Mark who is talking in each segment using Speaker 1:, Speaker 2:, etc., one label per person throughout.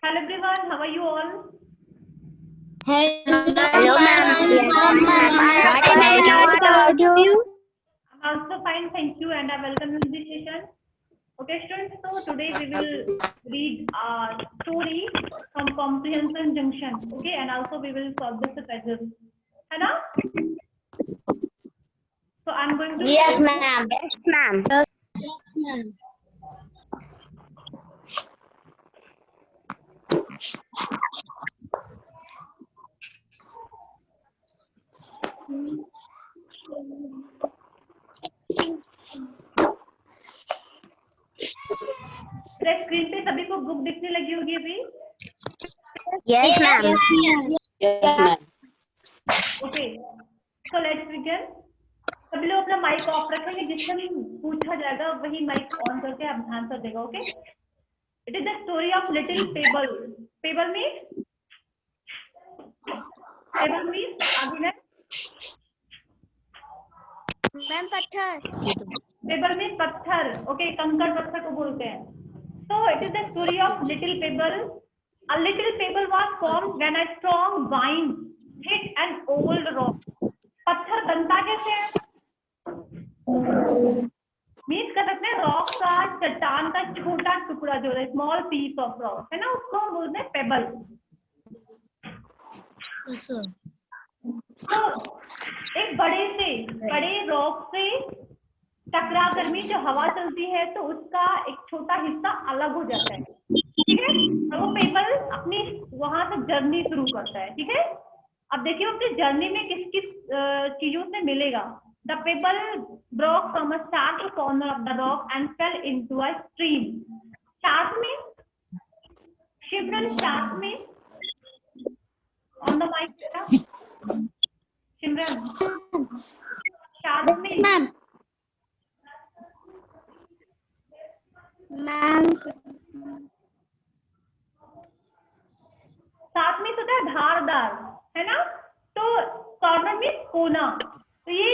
Speaker 1: Hello everyone, how are you all?
Speaker 2: Hello, ma'am. Yes, ma'am.
Speaker 3: What about you?
Speaker 1: I'm also fine, thank you, and I welcome you in this session. Okay, students, so today we will read a story from Comprehension Junction. Okay, and also we will solve this puzzle. है ना? So I'm going to
Speaker 2: Yes,
Speaker 1: show you.
Speaker 2: ma'am. Yes, ma'am.
Speaker 3: Yes, ma'am.
Speaker 1: Screen पे सभी को book दिखने लगी होगी अभी.
Speaker 2: Yes, ma'am.
Speaker 4: Yes, ma'am.
Speaker 1: Okay, so let's begin. सभी लोग अपना माइक ऑफ रखेंगे, जिससे पूछा जाएगा वही माइक ऑन करके आंसर देगा. Okay. It is the story of little pebble. Pebble means आगे
Speaker 2: मैम पत्थर.
Speaker 1: पेबल में पत्थर. ओके, कंकड़ पत्थर को बोलते हैं. So it is the story of little pebble. A little pebble was formed when a strong wind hit an old rock. पत्थर बनता कैसे है? मीन्स कर सकते हैं रॉक का, चट्टान का छोटा टुकड़ा जो है, स्मॉल पीस ऑफ रॉक है ना, उसको हम बोलते हैं पेबल. तो एक बड़े रॉक से टकरा कर में जो हवा चलती है तो उसका एक छोटा हिस्सा अलग हो जाता है. ठीक है, तो वो पेबल अपनी वहां से जर्नी शुरू करता है. ठीक है, अब देखिए उसके जर्नी में किस किस चीजों से मिलेगा. The payable broke from a sharp corner of the rock and fell into a stream. Sharp means Shivran. Sharp means on the mic beta. Shimran. Sharp means
Speaker 3: Ma'am.
Speaker 1: साथ में होता है धारदार, है ना. तो कॉर्नर में कोना. तो ये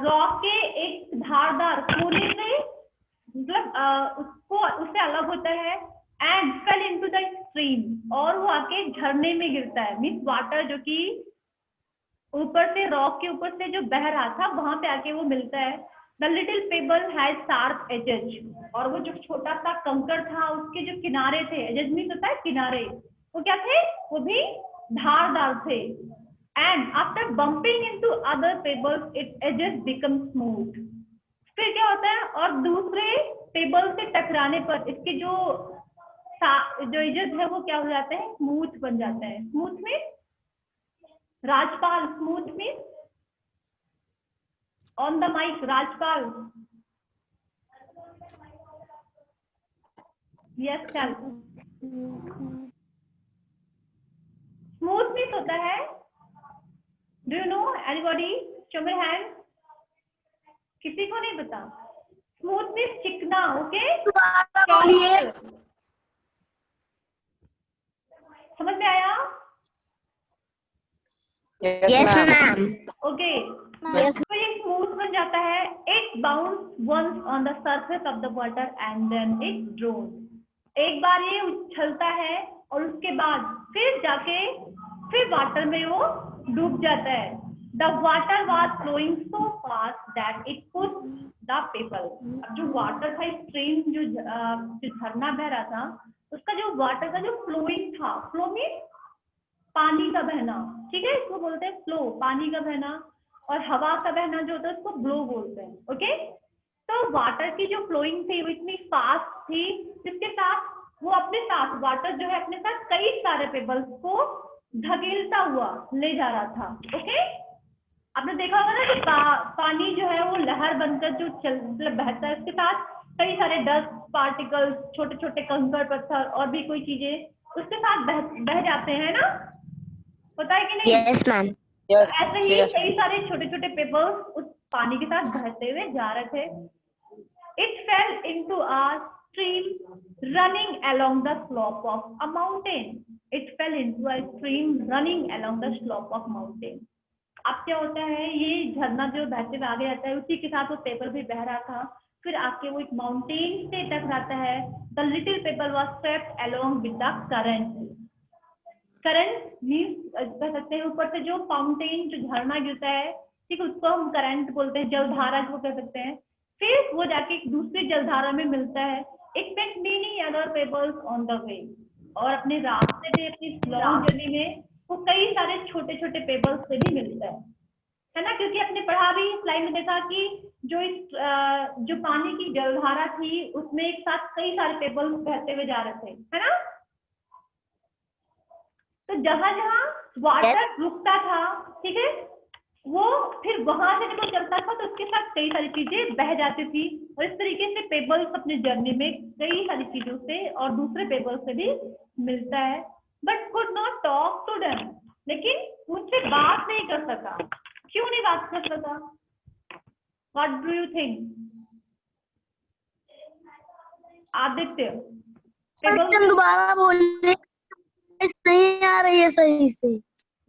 Speaker 1: रॉक के एक धारदार कोने से मतलब उससे अलग होता है. And fail into the stream, और वो आके झरने में गिरता है. मीन्स वाटर जो कि ऊपर से रॉक के ऊपर से जो बह रहा था वहां पे आके वो मिलता है. The little payable has sharp edges, और वो जो छोटा सा कंकड़ था उसके जो किनारे थे, एजेज मीन्स होता है किनारे, वो क्या थे? वो भी धारदार थे. And after bumping into other pebbles it edges become smooth. फिर क्या होता है, और दूसरे पेबल से टकराने पर इसके जो एजेस है वो क्या हो जाते हैं? स्मूथ बन जाता है. स्मूथ में राजपाल. स्मूथ में on the mic Rajpal. Yes चल. स्मूथनेस होता है, do you know anybody? Show my hand. किसी को नहीं पता? स्मूथनेस चिकना. ओके, समझ में आया?
Speaker 2: Yes, ma'am.
Speaker 1: ओके, तो ये स्मूथ बन जाता है. It bounce once on the surface of the water and then it drowned. एक बार ये उछलता है और उसके बाद फिर वाटर में वो डूब जाता है. The water was flowing so fast that it put the pebble. अब जो वाटर था, स्ट्रीम जो झरना बह रहा था, उसका जो वाटर का जो फ्लोइंग था, फ्लो मीन पानी का बहना. ठीक है, इसको बोलते हैं फ्लो, पानी का बहना. और हवा का बहना जो होता है उसको ब्लो बोलते हैं. ओके, तो वाटर की जो फ्लोइंग थी वो इतनी फास्ट थी, जिसके साथ वो अपने साथ वाटर जो है अपने साथ कई सारे पेबल्स को धकेलता हुआ ले जा रहा था. ओके, आपने देखा होगा ना कि पानी जो है वो लहर बनकर जो मतलब बहता है, उसके साथ कई सारे डस्ट पार्टिकल्स, छोटे छोटे कंकड़ पत्थर और भी कोई चीजें उसके साथ बह जाते हैं ना, होता है कि नहीं?
Speaker 2: Yes, ma'am.
Speaker 4: Yes.
Speaker 1: ऐसे ही
Speaker 4: Yes.
Speaker 1: कई सारे छोटे छोटे पेपर्स उस पानी के साथ बहते हुए जा रहे थे. It fail into a stream running along the slope of a mountain. It fail into a stream running along the slope of mountain. अब क्या होता है, ये झरना जो बहते हुए आगे जाता है, उसी के साथ वो पेपर भी बह रहा था. फिर आके वो एक माउंटेन से टकराता है। The little payable was swept along with the current. Current means कह सकते हैं ऊपर से जो फाउंटेन, जो झरना गिरता है, ठीक, उसको हम करंट बोलते हैं, जलधारा को कह सकते हैं। फिर वो जाके एक दूसरी जलधारा में मिलता है। It met many other pebbles on the way. और अपने रास्ते में, अपनी लॉन्ग जर्नी में वो कई सारे छोटे छोटे पेबल्स से भी मिलता है ना। क्योंकि आपने पढ़ा भी स्लाइड में देखा कि जो पानी की जलधारा थी उसमें एक साथ कई सारे पेबल्स बहते हुए जा रहे थे, है ना। तो जहां जहां वाटर रुकता था, ठीक है, वो फिर वहां से जब वो चलता था तो उसके साथ कई सारी चीजें बह जाती थी। और इस तरीके से पेबल्स अपने जर्नी में कई सारी चीजों से और दूसरे पेबल्स से भी मिलता है। But could not talk to them, लेकिन उनसे बात नहीं कर सका। क्यों नहीं बात कर सका? What do you think? Aditya,
Speaker 3: दोबारा बोलिए, नहीं आ रही है सही से।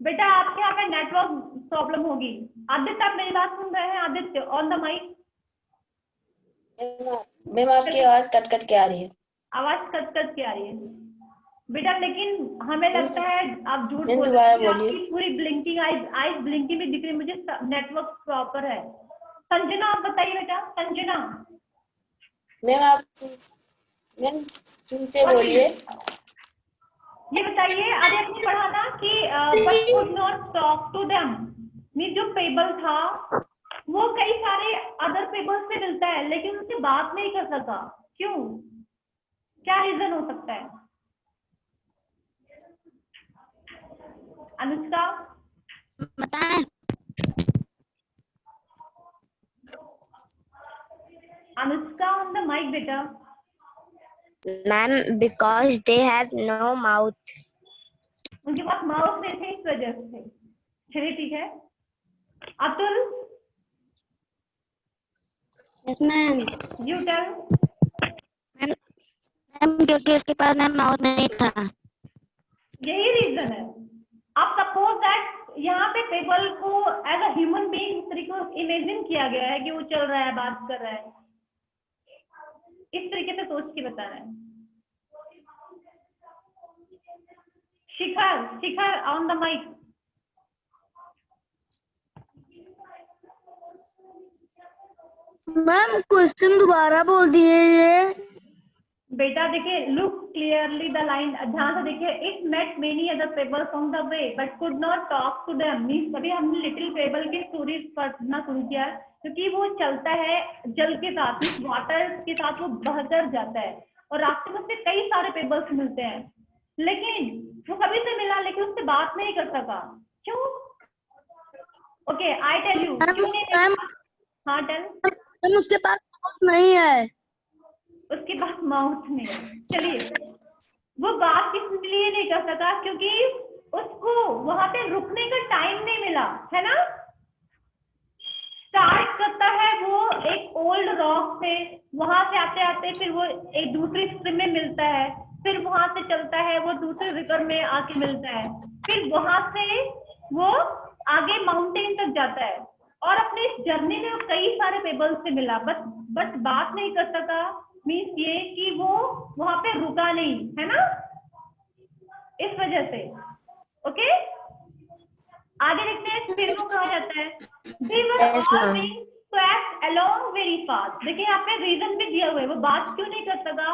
Speaker 1: बेटा आपके यहाँ पे नेटवर्क प्रॉब्लम होगी। आदित्य, आप मेरी बात सुन रहे हैं? Aditya on the mic.
Speaker 4: Ma'am आपकी आवाज कट कट के आ रही है।
Speaker 1: आवाज कट कट के आ रही है बेटा, लेकिन हमें लगता है आप झूठ बोल
Speaker 4: दोबारा
Speaker 1: रहे हैं।
Speaker 4: बोलिए।
Speaker 1: आपकी पूरी ब्लिंकिंग आईज ब्लिंकिंग में दिख रही है मुझे। नेटवर्क प्रॉपर है। संजना आप बताइए बेटा। संजना
Speaker 4: मैम आप मैम फिर से बोलिए।
Speaker 1: ये बताइए, अरे आपने पढ़ा ना कि but could not talk to them, mean जो पेबल था वो कई सारे अदर पेबल से मिलता है लेकिन उनसे बात नहीं कर सका। क्यों? क्या रीजन हो सकता है? अनुष्का
Speaker 2: बताएं।
Speaker 1: अनुष्का ऑन द माइक बेटा।
Speaker 2: Ma'am because they have no mouth.
Speaker 1: उनके पास माउथ नहीं थे, इस वजह से। चलिए ठीक है। Atul,
Speaker 3: yes ma'am.
Speaker 1: You tell.
Speaker 2: Ma'am क्योंकि उसके पास ना माउथ नहीं था।
Speaker 1: यही रीजन है। अब सपोज दैट यहाँ पे पेबल को एज अ ह्यूमन बीइंग इस तरीके से इमेजिन किया गया है कि वो चल रहा है, बात कर रहा है, इस तरीके से सोच के बता रहा है। Shikhar, Shikhar on the mic.
Speaker 3: Ma'am question दोबारा बोल दिए ये।
Speaker 1: बेटा देखिए, लुक क्लियरली द लाइन, ध्यान से देखिए। It met many other pebbles on the way but could not talk to them. Means अभी हमने लिटिल पेबल की स्टोरी पढ़ना शुरू किया क्योंकि वो चलता है जल के साथ, वाटर के साथ वो बहकर जाता है और रास्ते में उससे कई सारे पेबल्स मिलते हैं, लेकिन वो कभी से मिला लेकिन उससे बात नहीं कर सका। क्यों? ओके आई टेल यू क्यों नहीं मिला। हाँ टेल।
Speaker 3: उसके पास माउथ नहीं है।
Speaker 1: उसके पास माउथ नहीं है। चलिए, वो बात किस लिए नहीं कर सका? क्योंकि उसको वहां पे रुकने का टाइम नहीं मिला, है ना। स्टार्ट करता है वो एक ओल्ड रॉक से, वहां से आते आते फिर वो एक दूसरी स्ट्रीम में मिलता है, फिर वहां से चलता है वो दूसरे रिवर में आके मिलता है, फिर वहां से वो आगे माउंटेन तक जाता है और अपने इस जर्नी में वो कई सारे पेबल्स से मिला, बट बात नहीं कर सका। मीन्स ये कि वो वहां पे रुका नहीं, है ना, इस वजह से। ओके, आगे देखते हैं। फिर वो कहा जाता है they were
Speaker 2: Yes,
Speaker 1: all
Speaker 2: ma'am.
Speaker 1: being swept along very fast। देखिए यहाँ पे रीजन भी दिया हुआ है, वो बात क्यों नहीं कर सका।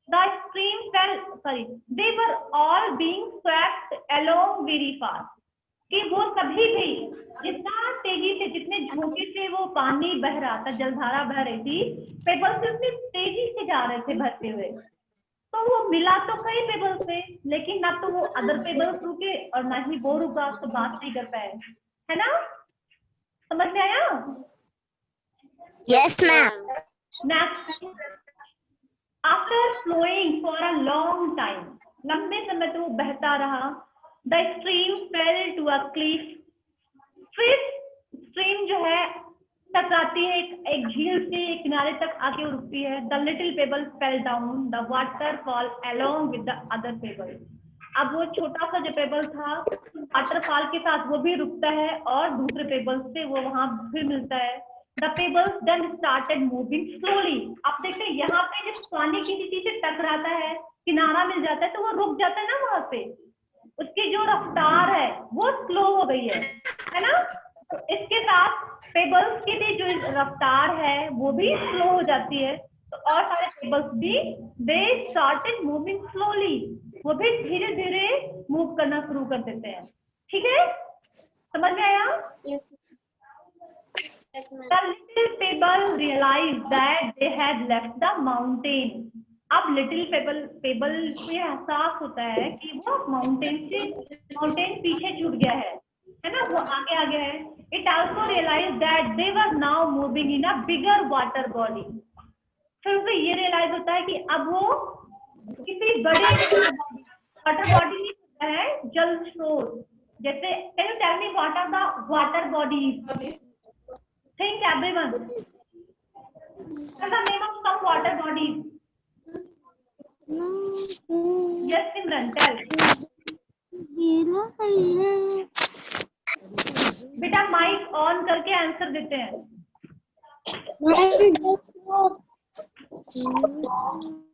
Speaker 1: The stream fell, sorry, they were all being swept along very fast। कि वो सभी भी जितना तेजी से, जितने झोंके से वो पानी बह रहा था, जलधारा बह रही थी, पेबल्स उतनी तेजी से जा रहे थे बहते हुए। तो वो मिला तो कई पेबल्स से, लेकिन ना तो वो अदर पेबल्स रुके और ना ही वो रुका, तो बात नहीं कर पाए, है ना। समझ में आया?
Speaker 2: Yes ma'am.
Speaker 1: Next, after flowing for a long time, लंबे समय तक वो बहता रहा। The stream fell to a cliff. फिर स्ट्रीम जो है टकराती है एक झील से, एक किनारे तक आके रुकती है। The little payable fell down the waterfall along with the other payable. अब वो छोटा सा जो पेबल था वाटरफॉल के साथ वो भी रुकता है और दूसरे पेबल से वो वहां फिर मिलता है। The pebbles then started moving slowly. आप देखते हैं यहाँ पे जब पानी किसी चीज से टकराता है, किनारा मिल जाता है, तो वो रुक जाता है ना वहां पे, उसकी जो रफ्तार है वो स्लो हो गई है ना। तो इसके साथ पेबल्स की भी जो रफ्तार है वो भी स्लो हो जाती है। तो और सारे पेबल्स भी दे स्टार्टेड मूविंग स्लोली, वो भी धीरे धीरे मूव करना शुरू कर देते हैं। ठीक है, समझ में आया? The little pebble realized that they had left the mountain. अब लिटिल पेबल को ये एहसास होता है कि वो माउंटेन पीछे छूट गया है ना, वो आगे आ गया है। It also realized that they were now moving in a bigger water body. फिर उसे ये रियलाइज होता है कि अब वो किसी बड़े वाटर बॉडी नहीं होता है, जल स्रोत। जैसे can you tell me what are the water bodies? Think everyone. What's the name of some water bodies? Yes, Simran, tell. बेटा माइक ऑन करके आंसर देते हैं।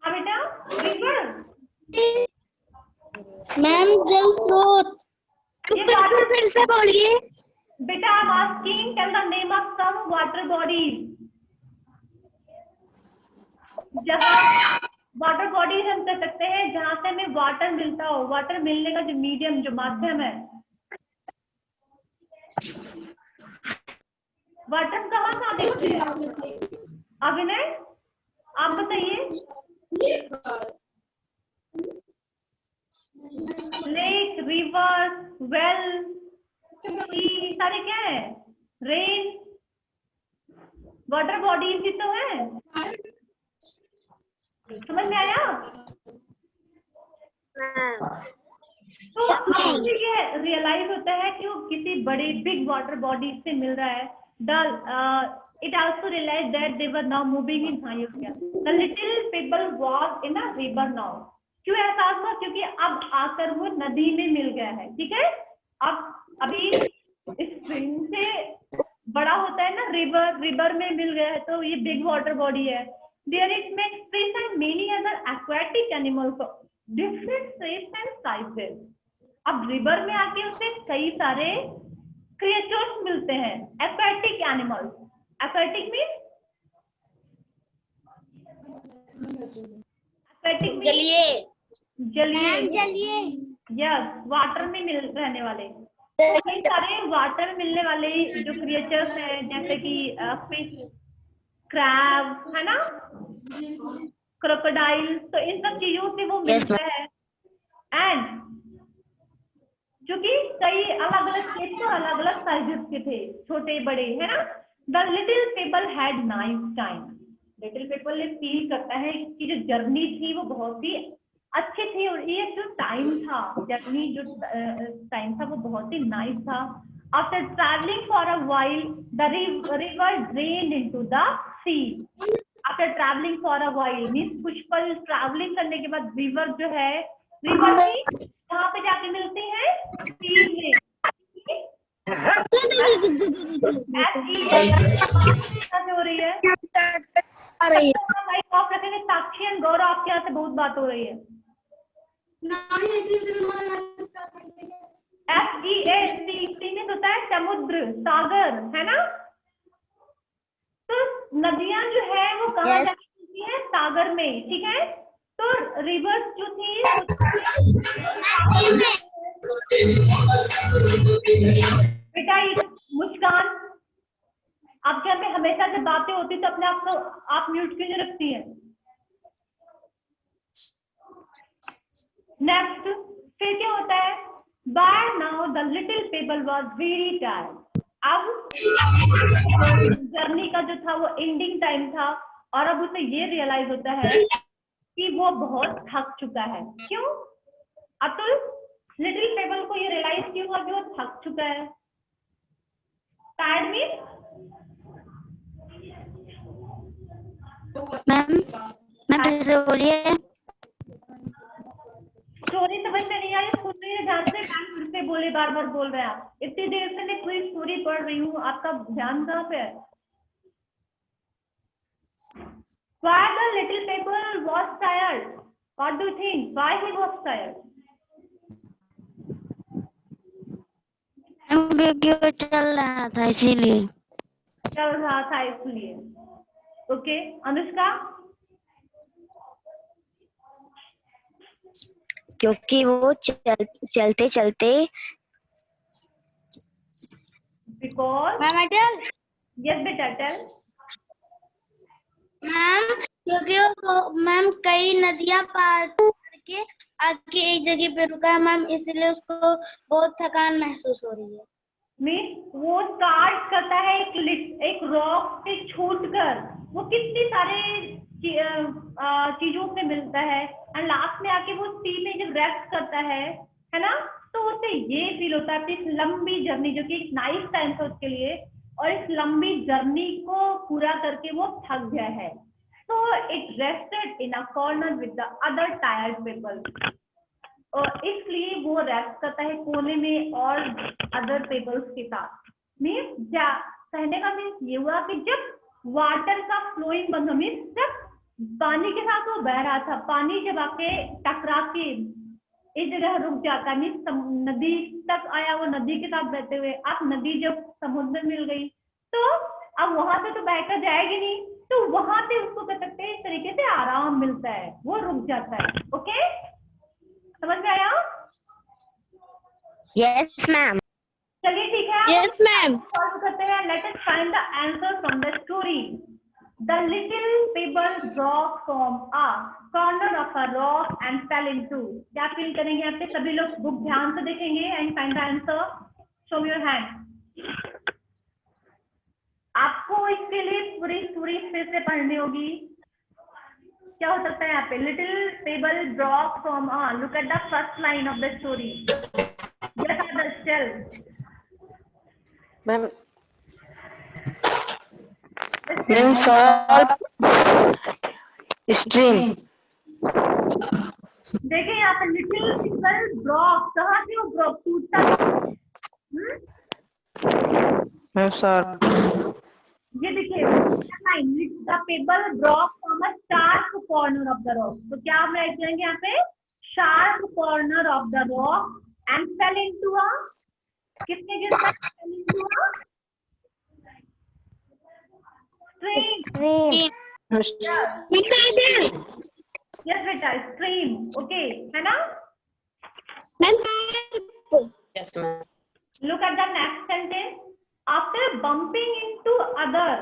Speaker 1: हाँ बेटा, रिवर।
Speaker 3: मैम जल स्रोत।
Speaker 2: फिर से बोलिए।
Speaker 1: बेटा I am asking tell the name of some water bodies. जहाँ वाटर बॉडीज हम कह सकते हैं जहां से हमें वाटर मिलता हो, वाटर मिलने का जो मीडियम, जो माध्यम है, वाटर कहाँ कहाँ देखते हैं? अभिनय आप बताइए। लेक, रिवर, वेल, सारे क्या है? रेन, वाटर बॉडीज ही तो है। समझ में आया? तो मुझे ये रियलाइज होता है कि वो किसी बड़े बिग वाटर बॉडी से मिल रहा है। It also realized that they were now moving in higher air. The little pebble was in a river now. क्यों एहसास हुआ? क्योंकि अब आकर वो नदी में मिल गया है। ठीक है, अब अभी स्ट्रीम से बड़ा होता है ना, रिवर में मिल गया है, तो ये बिग वाटर बॉडी है। There it makes fish and many other aquatic animals of different shapes and sizes. अब रिवर में आके उसे कई सारे क्रिएचर्स मिलते हैं, aquatic animals. Aquatic means जलीय। यस, वाटर में मिल रहने वाले कई सारे वाटर में मिलने वाले जो क्रिएचर्स हैं, जैसे कि फिश, क्रैब, है ना, क्रोकोडाइल, तो इन सब चीजों से वो मिलता है। एंड जो कि कई अलग अलग शेप और अलग अलग साइजेस के थे, छोटे बड़े, है ना। The little people had nice time. Little people ने फील करता है कि जो जर्नी थी वो बहुत ही अच्छी थी, और ये जो टाइम था, जर्नी जो टाइम था वो बहुत ही नाइस था। After travelling for a while the river drained into the sea. After travelling for a while means कुछ पल ट्रैवलिंग करने के बाद रिवर जो है, रिवर भी कहाँ पे जाके मिलती है? सी में। हो रही है साक्षी एंड गौरव, आपके यहाँ से बहुत बात हो रही है। SEA में होता है समुद्र, सागर, है ना। तो नदियां जो है वो कहाँ जाके मिलती है? सागर में। ठीक है, तो रिवर्स जो थी बेटा, मुस्कान आपके यहाँ पे हमेशा जब बातें होती तो अपने आप को आप म्यूट क्यों नहीं रखती है? नेक्स्ट फिर क्या होता है? By now the little people was very tired. अब जर्नी का जो था वो एंडिंग टाइम था, और अब उसे ये रियलाइज होता है कि वो बहुत थक चुका है। क्यों अतुल? लिटिल पीपल को ये रियलाइज क्यों हुआ कि वो थक चुका है? टायर्ड मीन्स
Speaker 2: मैम फिर से बोलिए।
Speaker 1: स्टोरी समझ में नहीं आई? सुन रही है ध्यान से? मैम फिर से बोले, बार बार बोल रहे हैं आप। इतनी देर से मैं पूरी स्टोरी पढ़ रही हूँ, आपका ध्यान कहाँ पे है? Why the little people was tired? What do you think? Why he was tired?
Speaker 2: क्योंकि वो चल रहा था इसीलिए।
Speaker 1: चल रहा था इसलिए। ओके, अनुष्का?
Speaker 3: क्योंकि वो चलते चलते
Speaker 1: Because yes बेटा tell.
Speaker 3: मैम क्योंकि वो मैम कई नदियां पार करके आके एक जगह पे रुका है मैम, इसलिए उसको बहुत थकान महसूस हो रही है।
Speaker 1: मीन्स वो स्टार्ट करता है एक रॉक से छूटकर, वो कितनी सारे चीजों से मिलता है एंड लास्ट में आके वो सी में जब रेस्ट करता है ना, तो उसे ये फील होता है इस लंबी जर्नी, जो कि एक नाइस टाइम था उसके लिए, और इस लंबी जर्नी को पूरा करके वो थक गया है। तो it rested in a corner with the other tired people, और इसलिए वो रेस्ट करता है कोने में और अदर पीपल्स के साथ। मीन्स कहने का मीन्स ये हुआ कि जब वाटर का फ्लोइंग बंद हो, मीन्स जब पानी के साथ वो बह रहा था, पानी जब आके टकरा के इस जगह रुक जाता, मीन्स नदी तक आया, वो नदी के साथ बहते हुए, अब नदी जब समुद्र मिल गई तो अब वहां से तो बहकर जाएगी नहीं, तो वहां से उसको कह सकते हैं इस तरीके से आराम मिलता है, वो रुक जाता है। ओके, समझ में आया?
Speaker 3: Yes ma'am.
Speaker 1: चलिए ठीक है,
Speaker 3: यस मैम।
Speaker 1: सॉल्व करते हैं। Let us find the answer from the story. The little people drop from a corner of a rock and fail into. क्या फील करेंगे यहाँ पे? सभी लोग बुक ध्यान से देखेंगे and find the answer. Show me your hand. आपको इसके लिए पूरी स्टोरी फिर से पढ़नी होगी। क्या हो सकता है यहाँ पे? Little people drop from a, look at the first line of the story. Yes, others, tell.
Speaker 4: Ma'am stream.
Speaker 1: देखिए यहाँ पे लिटिल पीपल ड्रॉप, कहाँ से वो ड्रॉप टूटता था?
Speaker 4: मैम सर
Speaker 1: ये देखिए the people drop from a sharp corner of the rock. तो क्या हम राइट करेंगे यहाँ पे? Sharp corner of the rock and fail into a, किसने गिरता है? Fail into a stream. Yes बेटा, स्ट्रीम। ओके, है ना?
Speaker 4: Yes ma'am.
Speaker 1: Look at the next sentence. After bumping into other,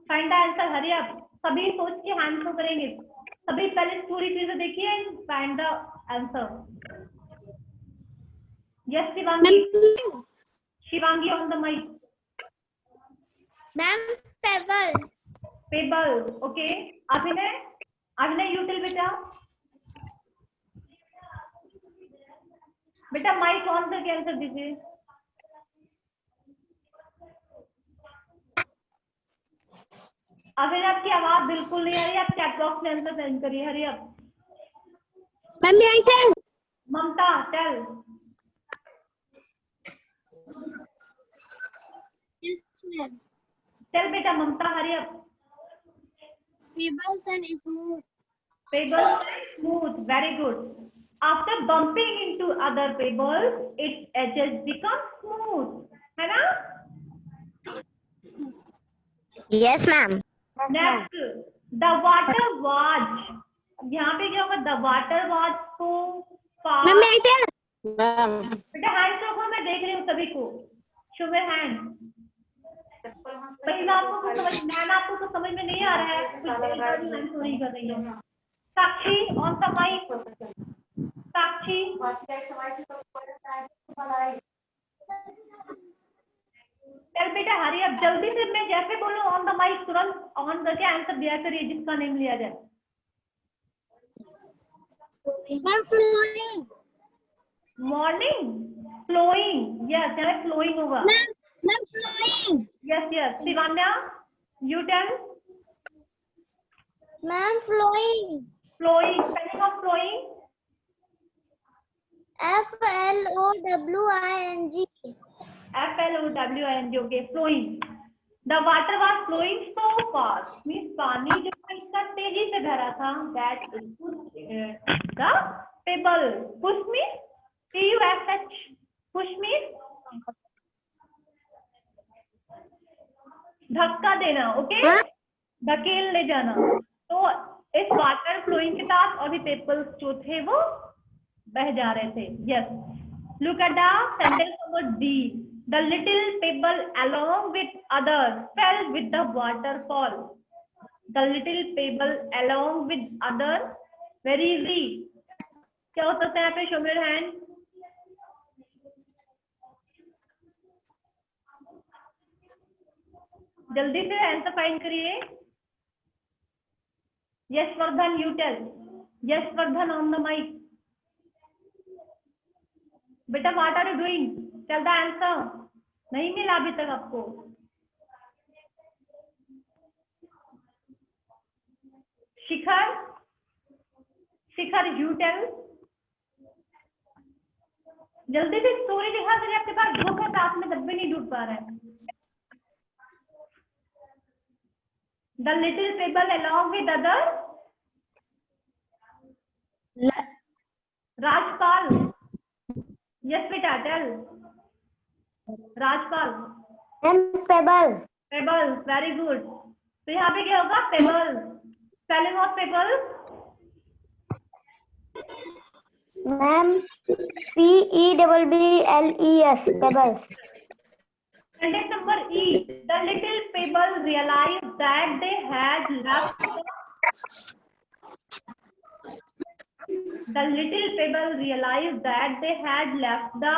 Speaker 1: find the answer. Hurry up. सभी सोच के hand show करेंगे। सभी पहले पूरी चीजें देखिए and find the answer. Yes, Shivangi on the mic.
Speaker 3: Ma'am
Speaker 1: Pebble. Okay. Abhinay you tell बेटा माइक ऑन करके आंसर दीजिए। अगर आपकी आवाज बिल्कुल नहीं आ रही, आप चैट बॉक्स में आंसर सेंड करिए। Hurry up. Mamta tell. Tell बेटा Mamta, hurry up.
Speaker 3: Pebbles and smooth.
Speaker 1: Pebbles smooth, very good. After bumping into other pebbles, its edges become smooth. है ना?
Speaker 3: Yes ma'am.
Speaker 1: Next, the water was. यहाँ पे क्या होगा? The water was so far.
Speaker 4: Ma'am
Speaker 1: बेटा hand रखो, मैं देख रही हूँ सभी को। Show your hand. पहला आपको कुछ समझ, नैना आपको कुछ समझ में नहीं आ रहा है, कुछ हैंड शो नहीं कर रही है। Sakshi on the mic. Sakshi चल बेटा हरी अब जल्दी से, मैं जैसे बोलूं ऑन द माइक तुरंत ऑन करके आंसर दिया करिए, जिसका नेम लिया जाए। मॉर्निंग फ्लोइंग, यस यहाँ फ्लोइंग होगा। Yes yes Shivanya you tell.
Speaker 3: Ma'am flowing.
Speaker 1: Spelling of flowing
Speaker 3: FLOWING।
Speaker 1: FLOWING, okay flowing. The water was flowing so fast. Means पानी जो है इतना तेजी से बह रहा था that it pushed the pebble. Push means push. Push means धक्का देना. ओके, धकेल ले जाना. तो इस वाटर फ्लोइंग के साथ अभी पेबल्स जो थे वो बह जा रहे थे. Yes, look at the sentence number D. The little pebble along with others fell with the waterfall. The little pebble along with others, very easy. क्या हो सकता है यहाँ पे? Show me your hand. जल्दी से आंसर फाइंड करिए. Yes, Vardhan, you tell. Yes, Vardhan on the mic. बेटा, what are you doing? Tell the answer. नहीं मिला अभी तक आपको. शिखर, शिखर, you tell. जल्दी से स्टोरी दिखा दीजिए. आपके पास ग्रुप है, साथ में तब भी नहीं ढूंढ पा रहे हैं. The little pebble along with others. Rajpal. Yes, बेटा, tell. Rajpal.
Speaker 3: Payable.
Speaker 1: Pebble, very good. तो यहाँ पे क्या होगा? Pebble. Spelling of pebble.
Speaker 3: Ma'am PEBBLES pebbles.
Speaker 1: Sentence number E. The little pebble realized that they had left. The little pebble realized that they had left the.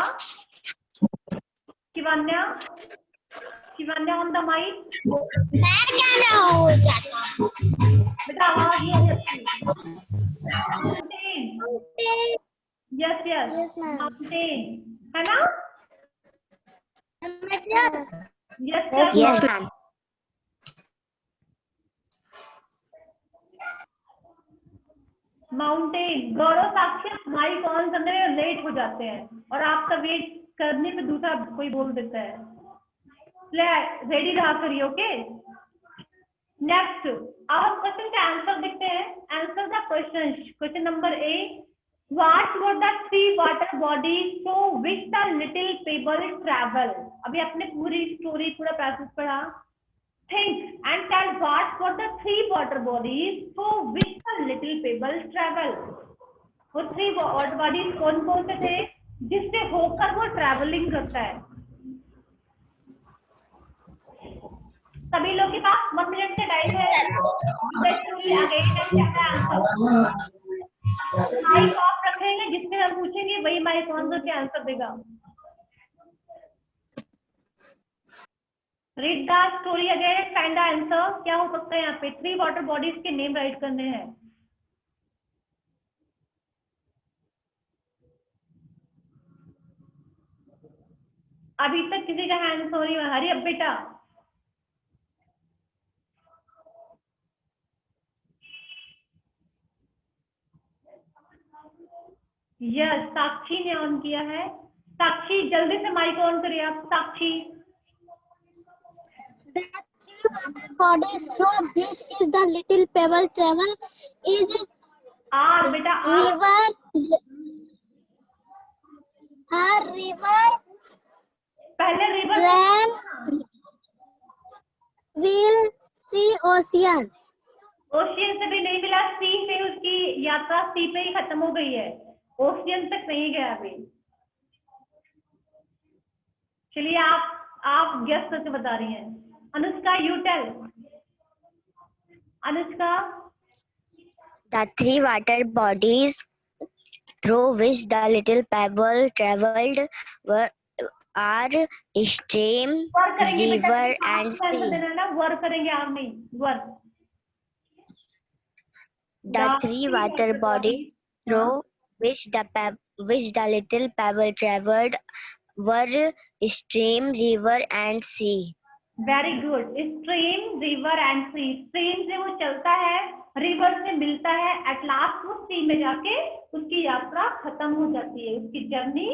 Speaker 1: Shivanya, Shivanya on the mic.
Speaker 3: मैं camera हो जाता.
Speaker 1: बेटा आवाज नहीं आ रही. Mountain. Yes, yes.
Speaker 3: Yes, ma'am.
Speaker 1: Mountain. है ना? Yes,
Speaker 3: Yes, ma'am.
Speaker 1: Mountain. Gaurav, Sakshi, mic on करने में लेट हो जाते हैं और आपका वेट करने पे दूसरा कोई बोल देता है. रेडी रहा करिए. ओके, नेक्स्ट अब हम क्वेश्चन का आंसर देखते हैं. Answer the question. Question number A. What were the 3 water bodies through which the little payable travel. अभी आपने पूरी स्टोरी, पूरा पैसेज पढ़ा. Think and tell what were the 3 water bodies through which the little pebble travel. वो 3 water bodies कौन कौन से थे जिससे होकर वो ट्रैवलिंग करता है? सभी लोग के पास 1 मिनट का टाइम है. माइक ऑफ रखेंगे, जिससे हम पूछेंगे वही माइक ऑन करके आंसर देगा. Read the story again, find the answer. क्या हो सकता है यहाँ पे? 3 वाटर बॉडीज के नेम राइट करने हैं. अभी तक किसी का हैंड सो नहीं हुआ. हरी अब बेटा. यस, साक्षी ने ऑन किया है. साक्षी जल्दी से माइक ऑन करिए आप. Sakshi.
Speaker 3: Bodies through which is the little pebble travel is
Speaker 1: are बेटा,
Speaker 3: river,
Speaker 1: पहले river.
Speaker 3: rain, wheel, sea, ocean.
Speaker 1: Ocean से भी नहीं मिला. सी पे उसकी यात्रा सी पे ही खत्म हो गई है. ओशियन तक नहीं गया अभी. चलिए आप गेस करके बता रही हैं. Anushka, you tell. Anushka.
Speaker 2: The 3 water bodies through which the little pebble travelled are stream,
Speaker 1: work करेंगे बेटा.
Speaker 2: river, and
Speaker 1: answer
Speaker 2: sea.
Speaker 1: देना ना, वर्क करेंगे आप नहीं. Work.
Speaker 2: The 3 water bodies through which the little pebble travelled were stream, river, and sea.
Speaker 1: Very good. Stream, river and sea. Stream से वो चलता है, रिवर से मिलता है, एट लास्ट वो सी में जाके उसकी यात्रा खत्म हो जाती है. उसकी जर्नी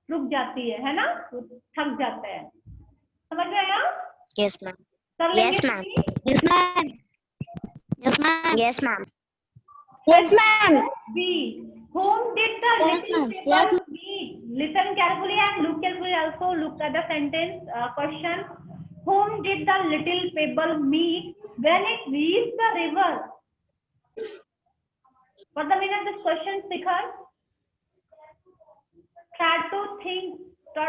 Speaker 1: रुक जाती है ना? वो थक जाता है. समझ में आया?
Speaker 2: Yes, ma'am.
Speaker 1: कर लेंगे
Speaker 2: Yes, ma'am.
Speaker 1: B?
Speaker 3: Yes, ma'am. Yes, ma'am.
Speaker 2: Yes, ma'am.
Speaker 3: Yes, ma'am.
Speaker 1: B. Whom did the
Speaker 3: Yes,
Speaker 1: little
Speaker 3: ma'am.
Speaker 1: people
Speaker 3: Yes,
Speaker 1: meet? Listen carefully and look carefully. Also look at the sentence question. Whom did the little pebble meet when it reached the river? What the meaning of this question, Shikhar? Try to think. Try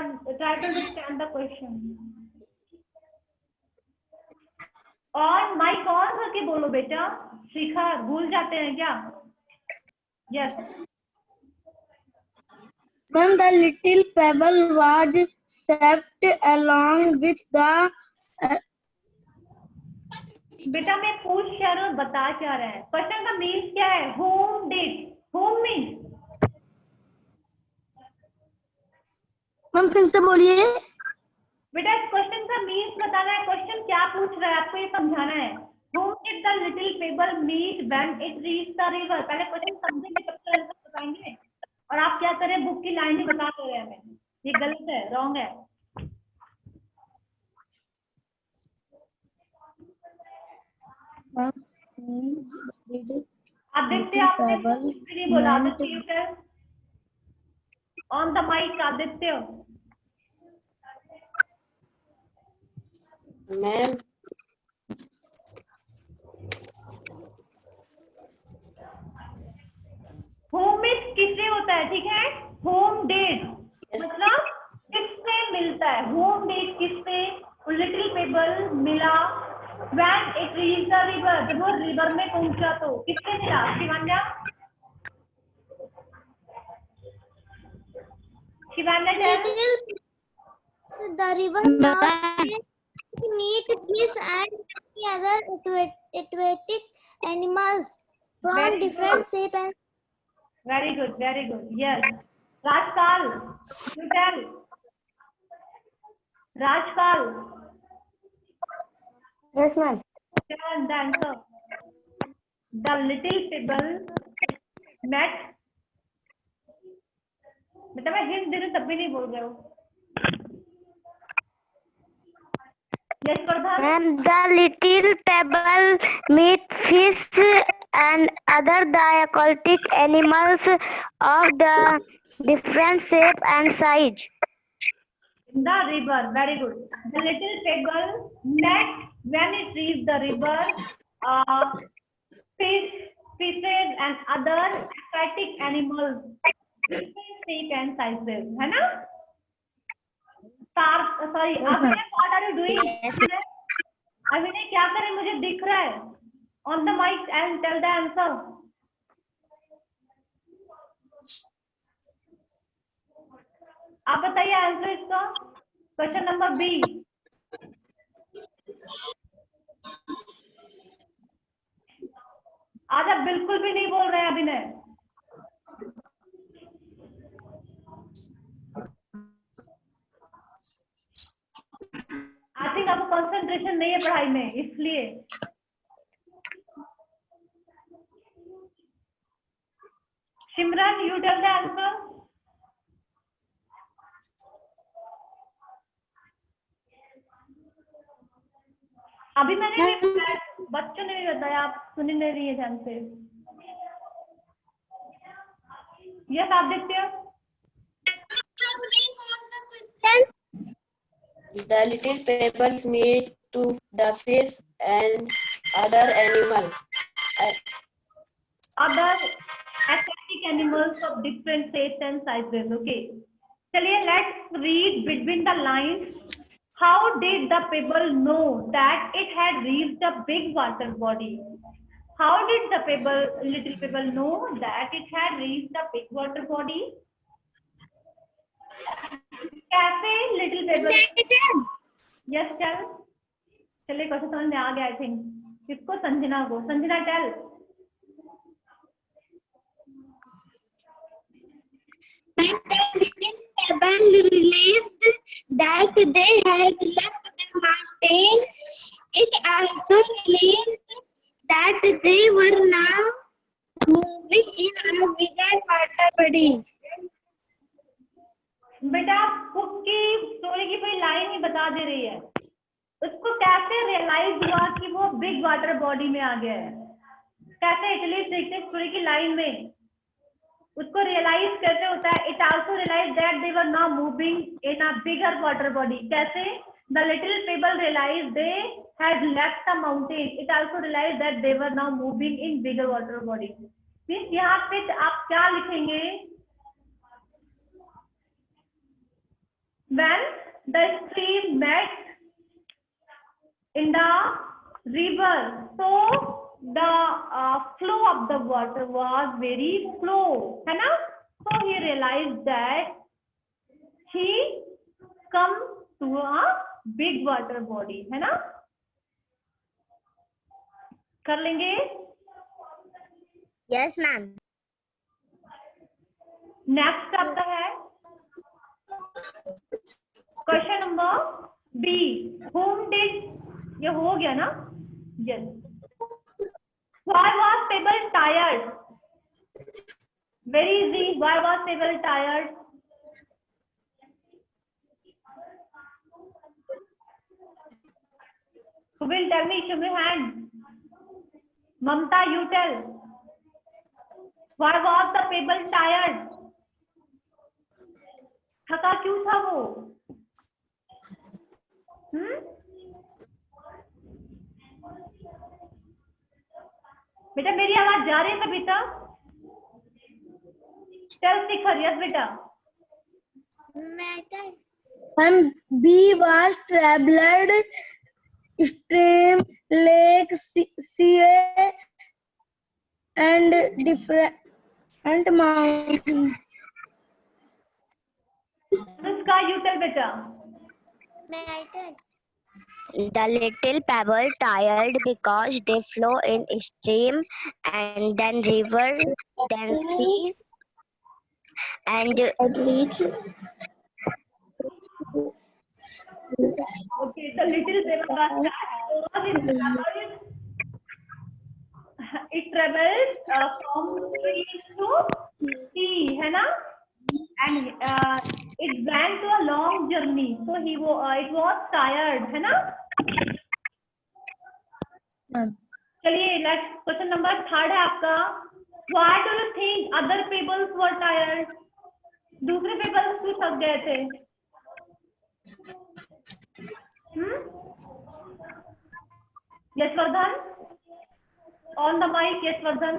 Speaker 1: to understand the question. और mic on करके बोलो बेटा. शिखर भूल जाते हैं क्या? Yes.
Speaker 3: ma'am, the little pebble was swept along with the
Speaker 1: बेटा मैं पूछ क्या रहा हूँ, बता क्या रहा है. क्वेश्चन का मीन्स क्या है? Whom did? Whom means?
Speaker 3: Ma'am फिर से बोलिए.
Speaker 1: बेटा इस क्वेश्चन का मीन्स बताना है. क्वेश्चन क्या पूछ रहा है आपको ये समझाना है. Whom did the little pebble meet when it reached the river? पहले क्वेश्चन समझेंगे तब तो आंसर बताएंगे. और आप क्या करें, बुक की लाइन ही बता रहे हैं हमें. ये गलत है, रॉन्ग है. आदित्य आपने कुछ भी नहीं बोला. Aditya on the mic. Aditya
Speaker 4: ma'am
Speaker 1: whom is किससे होता है, ठीक है. होम डेट मतलब किससे मिलता है. होम डेट किससे? लिटिल पेबल मिला when it reach the river. जब वो रिवर में पहुंचा तो किससे मिला? Shivanya. Shivanya
Speaker 3: The river now meet fish and many other aquatic animals from
Speaker 1: Very
Speaker 3: different
Speaker 1: good.
Speaker 3: shape and
Speaker 1: Very good, very good. Yes. Rajpal, you tell. Rajpal,
Speaker 3: yes ma'am.
Speaker 1: tell the answer. The little pebble met. बेटा मैं hint दे रही हूँ तब भी नहीं बोल रहे हो. Yes, Pradhan.
Speaker 2: Ma'am, the little pebble meet fish and other the aquatic animals of the different shape and size.
Speaker 1: In the river. Very good. The little pebble met when it reached the river. Fishes and other aquatic animals, different shape and sizes. है ना? Sorry. Abhinay, what are you doing? अभिनय क्या करें, मुझे दिख रहा है. On the mic and tell the answer. आप बताइए आंसर इसका. Question number B. आज आप बिल्कुल भी नहीं बोल रहे हैं अभिनय. आई थिंक आपको कंसंट्रेशन नहीं है पढ़ाई में, इसलिए. सिमरन, यू टेल द आंसर. अभी मैंने भी बताया, बच्चों ने भी बताया, आप सुन नहीं रही है ध्यान से. Yes Aditya.
Speaker 4: the little pebbles meet to the fish and other animal.
Speaker 1: Other aquatic animals of different shapes and sizes. Okay. चलिए let's read between the lines. How did the pebble know that it had reached a big water body? How did the little pebble know that it had reached a big water body? कैसे little pebble? Yes, tell. चलिए क्वेश्चन समझ में आ गया. I think किसको? संजना को. Sanjana tell.
Speaker 3: pebble realized that they had left the mountain. It also realized that they were now moving in a bigger water body.
Speaker 1: बेटा बुक की स्टोरी की कोई लाइन ही बता दे रही है. उसको कैसे रियलाइज हुआ कि वो बिग वाटर बॉडी में आ गया है? कैसे? इटली देखते स्टोरी की लाइन में उसको रियलाइज कैसे होता है? It also realise that they were now moving in a bigger water body. कैसे? The little people realise they had left the mountain. It also realise that they were now moving in bigger water body. Means यहाँ पे आप क्या लिखेंगे? When the stream met in the river, so the flow of the water was very slow, है ना? So he realized that he come to a big water body, है ना? कर लेंगे?
Speaker 2: Yes, ma'am.
Speaker 1: नेक्स्ट आपका है question number B. whom did, ये हो गया ना? Yes. why was Pebble tired? very easy. why was Pebble tired? who will tell me? show me hand. Mamta, you tell. why was the Pebble tired? थका क्यों था वो? बेटा मेरी आवाज जा रही है कविता? चल शिखर, यस बेटा।
Speaker 3: B was traveled stream, lake, sea, and different mountains.
Speaker 1: उसका यू टेल बेटा।
Speaker 2: The little pebble tired because they flow in stream and then river, then sea, and reach.
Speaker 1: Okay, the little pebble it travels from stream to sea, है ना? And it went to a long journey, so it was tired, है ना? चलिए next question number 3 है आपका। Why do you think other pebbles were tired? दूसरे pebbles क्यों थक गए थे? Yashvardhan, on the mic Yashvardhan.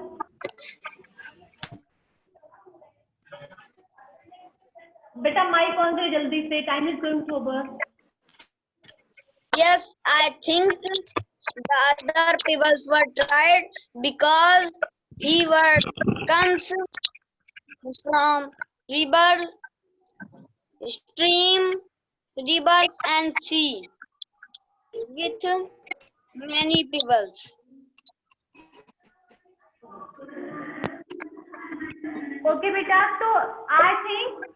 Speaker 1: बेटा माइक ऑन करो जल्दी से, time is going to over.
Speaker 3: Yes, I think the other people were tired because he comes from river, stream, rivers and sea with many people.
Speaker 1: Okay बेटा, तो I think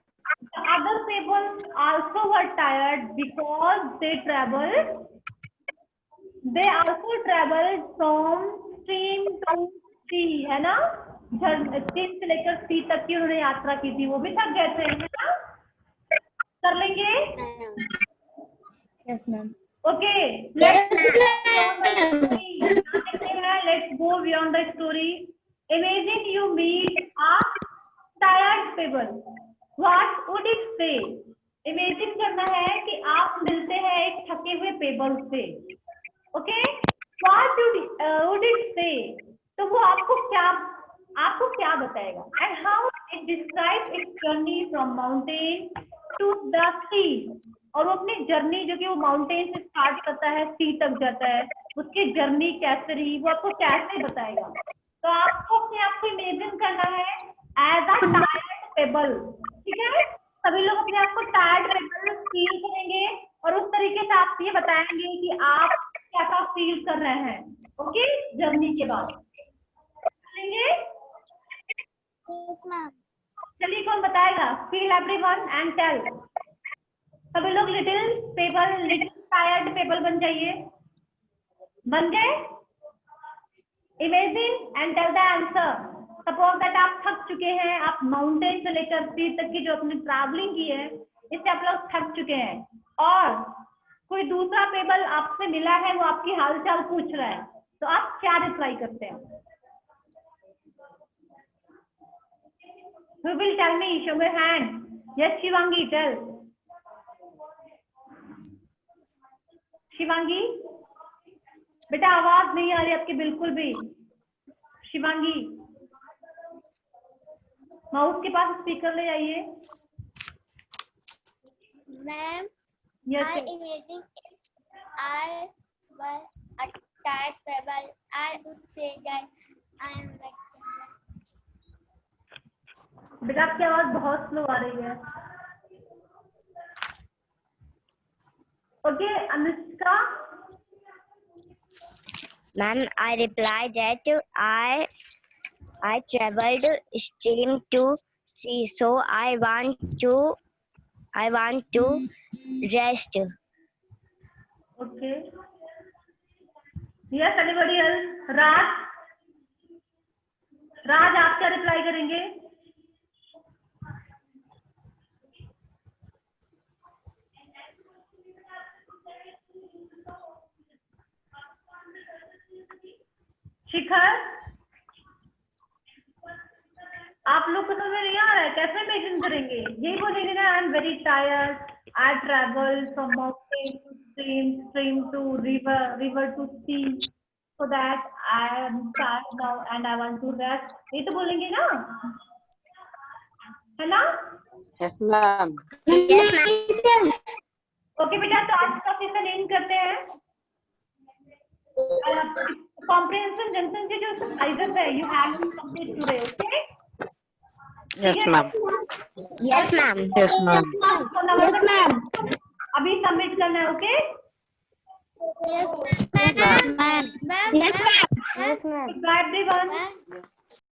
Speaker 1: the other people also were tired because they also traveled from stream to sea, है ना? Stream से लेकर सी तक की उन्होंने यात्रा की थी, वो भी थक गए थे, है ना? कर लेंगे?
Speaker 3: Yes, ma'am.
Speaker 1: Okay, let's go beyond the story. Imagine you meet a tired pebble. What would it say? Imagine करना है कि आप मिलते हैं एक थके हुए पेबल से। Okay? What would it say? तो वो आपको क्या बताएगा? And how it describes its journey from mountain to the sea. और वो अपनी जर्नी जो कि वो माउंटेन से स्टार्ट करता है सी तक जाता है, उसकी जर्नी कैसे रही वो आपको कैसे बताएगा? तो आपको अपने आप को इमेजिन करना है एज अ टायर्ड पेबल, ठीक है? सभी लोग अपने आप को टायर्ड पेबल फील करेंगे और उस तरीके से आप ये बताएंगे कि आप कैसा फील कर रहे हैं। ओके, जर्नी के बाद करेंगे। चलिए कौन बताएगा? Feel everyone and tell. सभी लोग लिटिल टायर्ड पेबल बन जाइए। बन गए? Imagine and tell the answer. Suppose that आप थक चुके हैं, आप माउंटेन से लेकर सी तक की जो अपनी ट्रैवलिंग की है इससे आप लोग थक चुके हैं और कोई दूसरा पेबल आपसे मिला है, वो आपकी हालचाल पूछ रहा है, तो आप क्या रिप्लाई करते हैं? Who will tell me? Show your hand. Yes, Shivangi, tell. Shivangi, बेटा आवाज नहीं आ रही आपकी बिल्कुल भी। शिवांगी, माउस के पास स्पीकर ले आइए।
Speaker 3: Ma'am,
Speaker 1: Yes,
Speaker 3: I
Speaker 1: yes.
Speaker 3: imagine if I were a tired pebble, I would say that I am rectangular.
Speaker 1: बेटा आपकी आवाज बहुत स्लो आ रही है। Okay, Anushka.
Speaker 2: Ma'am, I replied that I traveled stream to sea, so I want to rest.
Speaker 1: Okay. Yes, anybody else? राज, राज आप क्या reply करेंगे? शिखर, आप लोग को समझ में नहीं आ रहा है, कैसे इमेजिन करेंगे? यही बोलेंगे ना, I am very tired, I travel from mountain to stream, stream to river, river to sea, so that I am tired now and I want to rest. ये तो बोलेंगे ना, है ना?
Speaker 5: Yes, ma'am.
Speaker 2: Yes, ma'am.
Speaker 1: Okay बेटा, तो आज का सेशन एंड करते हैं। कॉम्प्रिहेंशन जंक्शन के जो एक्सरसाइजेस है, you have to complete today, okay?
Speaker 5: Yes, ma'am.
Speaker 2: Yes, ma'am.
Speaker 5: Yes, ma'am.
Speaker 1: Yes, ma'am. अभी सबमिट करना है, okay?
Speaker 3: Yes, ma'am.
Speaker 2: Yes, ma'am.
Speaker 3: Yes, ma'am.
Speaker 2: Yes, ma'am.
Speaker 1: Goodbye everyone.
Speaker 3: Ma'am.